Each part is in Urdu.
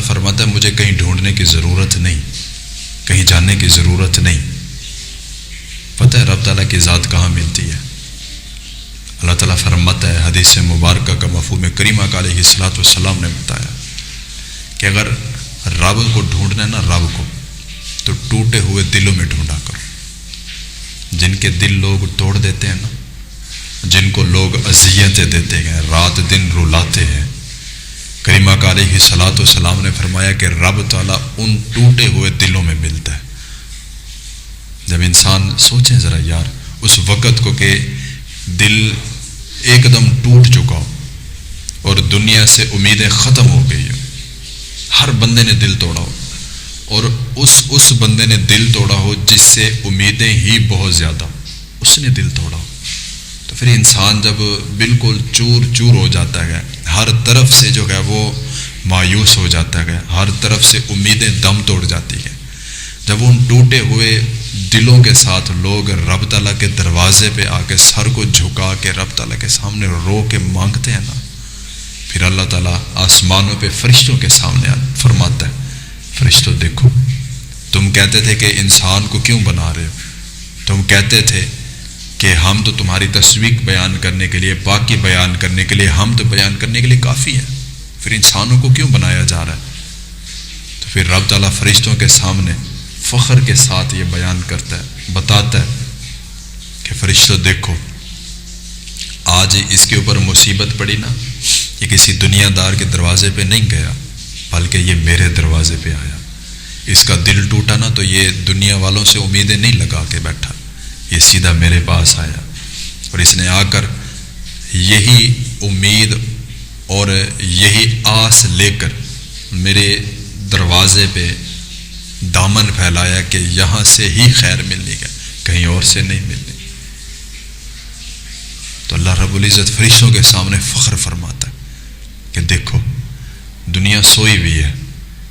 تعالیٰ فرماتا ہے مجھے کہیں ڈھونڈنے کی ضرورت نہیں، کہیں جانے کی ضرورت نہیں۔ پتہ ہے رب تعالیٰ کی ذات کہاں ملتی ہے؟ اللہ تعالیٰ فرماتا ہے حدیث مبارکہ کا مفہوم کریمہ کا علیہ الصلوۃ والسلام نے بتایا کہ اگر رب کو ڈھونڈنا ہے نا، رب کو، تو ٹوٹے ہوئے دلوں میں ڈھونڈا کرو۔ جن کے دل لوگ توڑ دیتے ہیں نا، جن کو لوگ اذیتیں دیتے ہیں، رات دن رلاتے ہیں، کریمہ کا علیہ الصلوۃ والسلام نے فرمایا کہ رب تعالیٰ ان ٹوٹے ہوئے دلوں میں ملتا ہے۔ جب انسان سوچیں ذرا یار اس وقت کو کہ دل ایک دم ٹوٹ چکا ہو اور دنیا سے امیدیں ختم ہو گئی ہو، ہر بندے نے دل توڑا ہو، اور اس بندے نے دل توڑا ہو جس سے امیدیں ہی بہت زیادہ، اس نے دل توڑا ہو، تو پھر انسان جب بالکل چور چور ہو جاتا ہے، ہر طرف سے جو ہے وہ مایوس ہو جاتا ہے، ہر طرف سے امیدیں دم توڑ جاتی ہیں، جب ان ٹوٹے ہوئے دلوں کے ساتھ لوگ رب تعالیٰ کے دروازے پہ آ کے سر کو جھکا کے رب تعالیٰ کے سامنے رو کے مانگتے ہیں نا، پھر اللہ تعالیٰ آسمانوں پہ فرشتوں کے سامنے فرماتا ہے فرشتوں دیکھو، تم کہتے تھے کہ انسان کو کیوں بنا رہے ہو، تم کہتے تھے کہ ہم تو تمہاری تصویر بیان کرنے کے لیے، پاکی بیان کرنے کے لیے، ہم تو بیان کرنے کے لیے کافی ہے، پھر انسانوں کو کیوں بنایا جا رہا ہے؟ تو پھر رب تعالیٰ فرشتوں کے سامنے فخر کے ساتھ یہ بیان کرتا ہے، بتاتا ہے کہ فرشتوں دیکھو، آج اس کے اوپر مصیبت پڑی نا، یہ کسی دنیا دار کے دروازے پہ نہیں گیا بلکہ یہ میرے دروازے پہ آیا، اس کا دل ٹوٹا نا تو یہ دنیا والوں سے امیدیں نہیں لگا کے بیٹھا، یہ سیدھا میرے پاس آیا، اور اس نے آ کر یہی امید اور یہی آس لے کر میرے دروازے پہ دامن پھیلایا کہ یہاں سے ہی خیر ملنی ہے، کہیں اور سے نہیں ملنی۔ تو اللہ رب العزت فرشتوں کے سامنے فخر فرماتا ہے کہ دیکھو دنیا سوئی بھی ہے،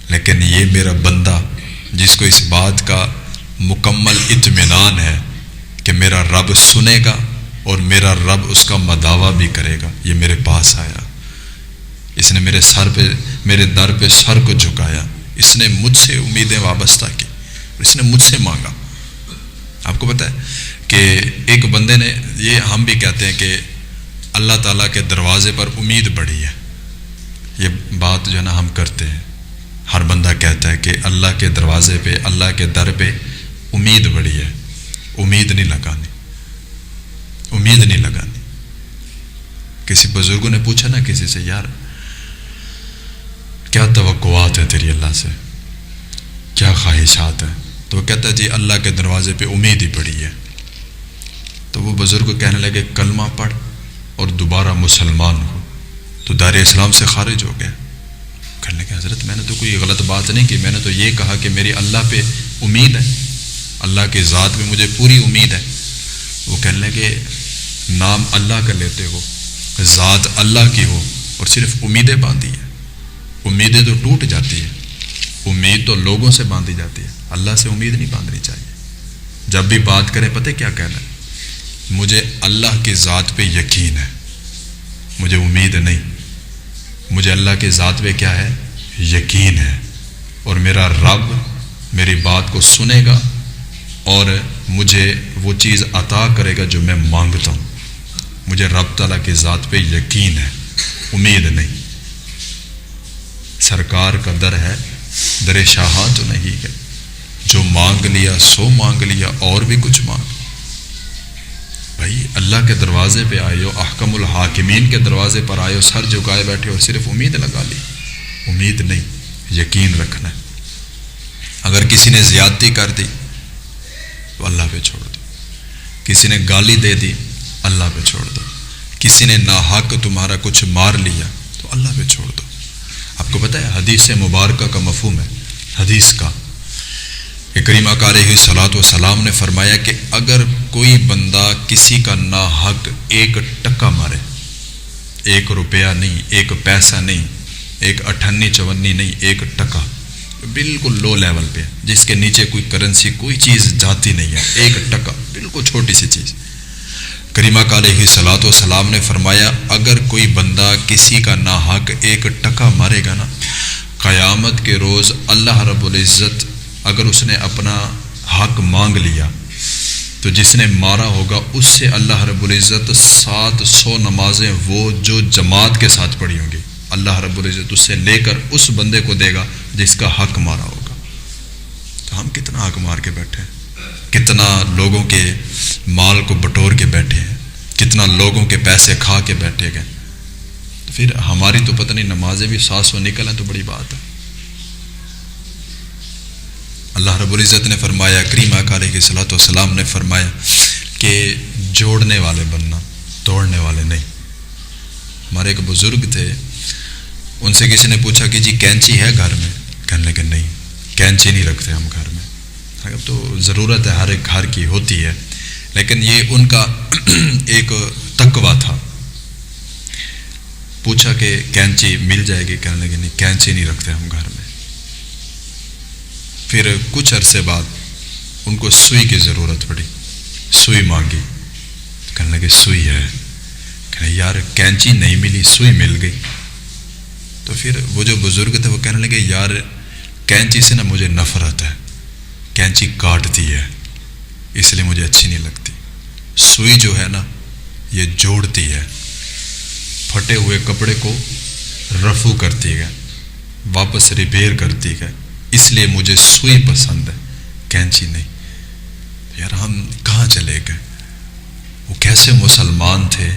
لیکن یہ میرا بندہ جس کو اس بات کا مکمل اطمینان ہے کہ میرا رب سنے گا اور میرا رب اس کا مداوع بھی کرے گا، یہ میرے پاس آیا، اس نے میرے سر پہ، میرے در پہ سر کو جھکایا، اس نے مجھ سے امیدیں وابستہ کی، اس نے مجھ سے مانگا۔ آپ کو پتہ ہے کہ ایک بندے نے، یہ ہم بھی کہتے ہیں کہ اللہ تعالیٰ کے دروازے پر امید بڑھی ہے، یہ بات جو ہے نا ہم کرتے ہیں، ہر بندہ کہتا ہے کہ اللہ کے دروازے پہ، اللہ کے در پہ امید بڑھی ہے، امید نہیں لگانی، امید نہیں لگانی۔ کسی بزرگوں نے پوچھا نا کسی سے، یار کیا توقعات ہیں تیری اللہ سے، کیا خواہشات ہیں؟ تو وہ کہتا ہے جی اللہ کے دروازے پہ امید ہی پڑی ہے۔ تو وہ بزرگ کہنے لگے کلمہ پڑھ اور دوبارہ مسلمان ہو، تو دار اسلام سے خارج ہو گیا۔ کہنے لگے حضرت میں نے تو کوئی غلط بات نہیں کی، میں نے تو یہ کہا کہ میری اللہ پہ امید ہے، اللہ کی ذات میں مجھے پوری امید ہے۔ وہ کہنے لگے نام اللہ کا لیتے ہو، ذات اللہ کی ہو اور صرف امیدیں باندھی ہیں، امیدیں تو ٹوٹ جاتی ہیں، امید تو لوگوں سے باندھی جاتی ہے، اللہ سے امید نہیں باندھنی چاہیے۔ جب بھی بات کریں پتہ کیا کہنا ہے، مجھے اللہ کی ذات پہ یقین ہے، مجھے امید نہیں، مجھے اللہ کی ذات پہ کیا ہے، یقین ہے، اور میرا رب میری بات کو سنے گا اور مجھے وہ چیز عطا کرے گا جو میں مانگتا ہوں۔ مجھے رب تعالیٰ کی ذات پہ یقین ہے، امید نہیں۔ سرکار کا در ہے، در شاہاں تو نہیں ہے، جو مانگ لیا سو مانگ لیا اور بھی کچھ مانگ۔ بھائی اللہ کے دروازے پہ آئے ہو، احکم الحاکمین کے دروازے پر آئے ہو، سر جھکائے بیٹھے ہو اور صرف امید لگا لی، امید نہیں، یقین رکھنا ہے۔ اگر کسی نے زیادتی کر دی تو اللہ پہ چھوڑ دو، کسی نے گالی دے دی اللہ پہ چھوڑ دو، کسی نے ناحق تمہارا کچھ مار لیا تو اللہ پہ چھوڑ دو۔ آپ کو پتہ ہے حدیث مبارکہ کا مفہوم ہے، حدیث کا کہ کریمہ کا علیہ الصلوۃ والسلام نے فرمایا کہ اگر کوئی بندہ کسی کا ناحق ایک ٹکا مارے، ایک روپیہ نہیں، ایک پیسہ نہیں، ایک اٹھنی چونی نہیں، ایک ٹکا، بالکل لو لیول پہ، جس کے نیچے کوئی کرنسی کوئی چیز جاتی نہیں ہے، ایک ٹکا بالکل چھوٹی سی چیز، کریمہ کا علیہ الصلوۃ والسلام نے فرمایا اگر کوئی بندہ کسی کا ناحق ایک ٹکا مارے گا نا، قیامت کے روز اللہ رب العزت اگر اس نے اپنا حق مانگ لیا تو جس نے مارا ہوگا اس سے اللہ رب العزت 700 نمازیں وہ جو جماعت کے ساتھ پڑھی ہوں گی اللہ رب العزت اس سے لے کر اس بندے کو دے گا جس کا حق مارا ہوگا. تو ہم کتنا حق مار کے بیٹھے ہیں، کتنا لوگوں کے مال کو بٹور کے بیٹھے ہیں، کتنا لوگوں کے پیسے کھا کے بیٹھے گئے. تو پھر ہماری تو پتہ نہیں نمازیں بھی 700 نکل ہیں تو بڑی بات ہے. اللہ رب العزت نے فرمایا، کریم آقا علیہ الصلوۃ والسلام نے فرمایا کہ جوڑنے والے بننا، توڑنے والے نہیں. ہمارے ایک بزرگ تھے، ان سے کسی نے پوچھا کہ جی کینچی ہے گھر میں؟ کہنے لگے نہیں، کینچی نہیں رکھتے ہم گھر میں. اب تو ضرورت ہے ہر ایک گھر کی ہوتی ہے، لیکن یہ ان کا ایک تقویٰ تھا. پوچھا کہ کینچی مل جائے گی؟ کہنے لگے نہیں، کینچی نہیں رکھتے ہم گھر میں. پھر کچھ عرصے بعد ان کو سوئی کی ضرورت پڑی، سوئی مانگی. کہنے لگے سوئی ہے. کہنے یار کینچی نہیں ملی، سوئی مل گئی. تو پھر وہ جو بزرگ تھے وہ کہنے لگے یار کینچی سے نا مجھے نفرت ہے، کینچی کاٹتی ہے اس لیے مجھے اچھی نہیں لگتی. سوئی جو ہے نا یہ جوڑتی ہے، پھٹے ہوئے کپڑے کو رفو کرتی ہے، واپس ریپیئر کرتی ہے، اس لیے مجھے سوئی پسند ہے، کینچی نہیں. یار ہم کہاں چلے گئے؟ وہ کیسے مسلمان تھے